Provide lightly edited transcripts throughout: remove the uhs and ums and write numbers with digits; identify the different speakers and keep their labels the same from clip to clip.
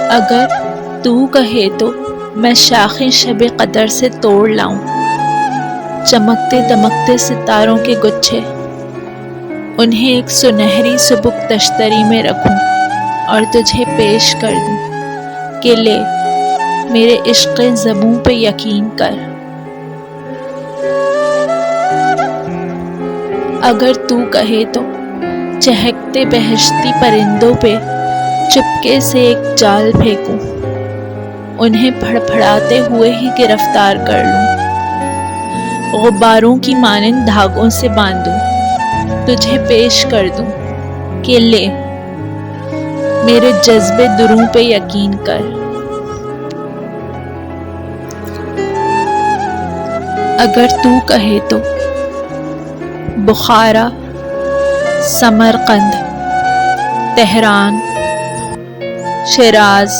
Speaker 1: اگر تو کہے تو میں شاخیں شب قدر سے توڑ لاؤں، چمکتے دمکتے ستاروں کے گچھے، انہیں ایک سنہری سبک تشتری میں رکھوں اور تجھے پیش کر دوں کہ لے میرے عشق زبوں پہ یقین کر۔ اگر تو کہے تو چہکتے بہشتی پرندوں پہ چپکے سے ایک جال پھینکوں، انہیں پھڑپھڑاتے ہوئے ہی گرفتار کر لوں، غباروں کی مانند دھاگوں سے باندھوں، تجھے پیش کر دوں کہ لے میرے جذبے دروں پہ یقین کر۔ اگر تو کہے تو بخارا، سمرقند، تہران، شیراز،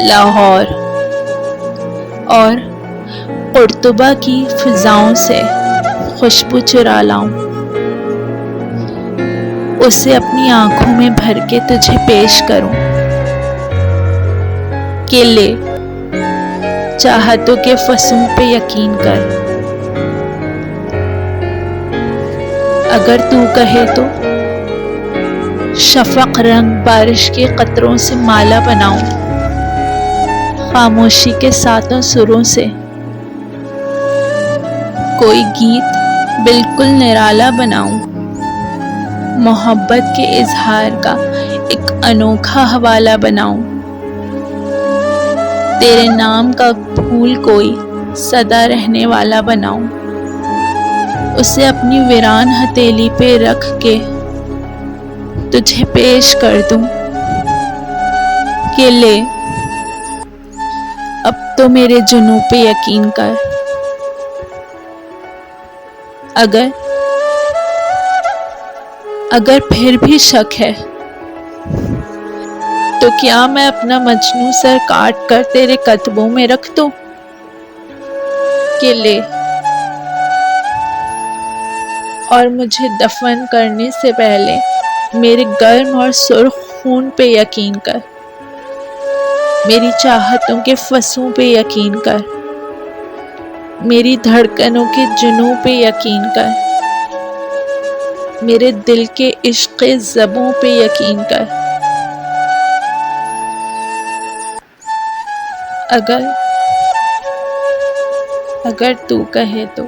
Speaker 1: لاہور اور قرطبہ کی فضاؤں سے خوشبو چرا لاؤں، اسے اپنی آنکھوں میں بھر کے تجھے پیش کروں کہ لے چاہتوں کے فسوں پہ یقین کر۔ اگر تو کہے تو شفق رنگ بارش کے قطروں سے مالا بناؤں، خاموشی کے ساتوں سروں سے کوئی گیت بالکل نرالا بناؤں، محبت کے اظہار کا ایک انوکھا حوالہ بناؤں، تیرے نام کا پھول کوئی سدا رہنے والا بناؤں، اسے اپنی ویران ہتھیلی پہ رکھ کے تجھے پیش کر دوں کہ لے اب تو میرے جنوں پہ یقین کر۔ اگر پھر بھی شک ہے تو کیا میں اپنا مجنوں سر کاٹ کر تیرے قدموں میں رکھ دوں کہ لے اور مجھے دفن کرنے سے پہلے میرے گرم اور سرخ خون پہ یقین کر، میری چاہتوں کے فسوں پہ یقین کر، میری دھڑکنوں کے جنوں پہ یقین کر، میرے دل کے عشق زبوں پہ یقین کر۔ اگر تو کہے تو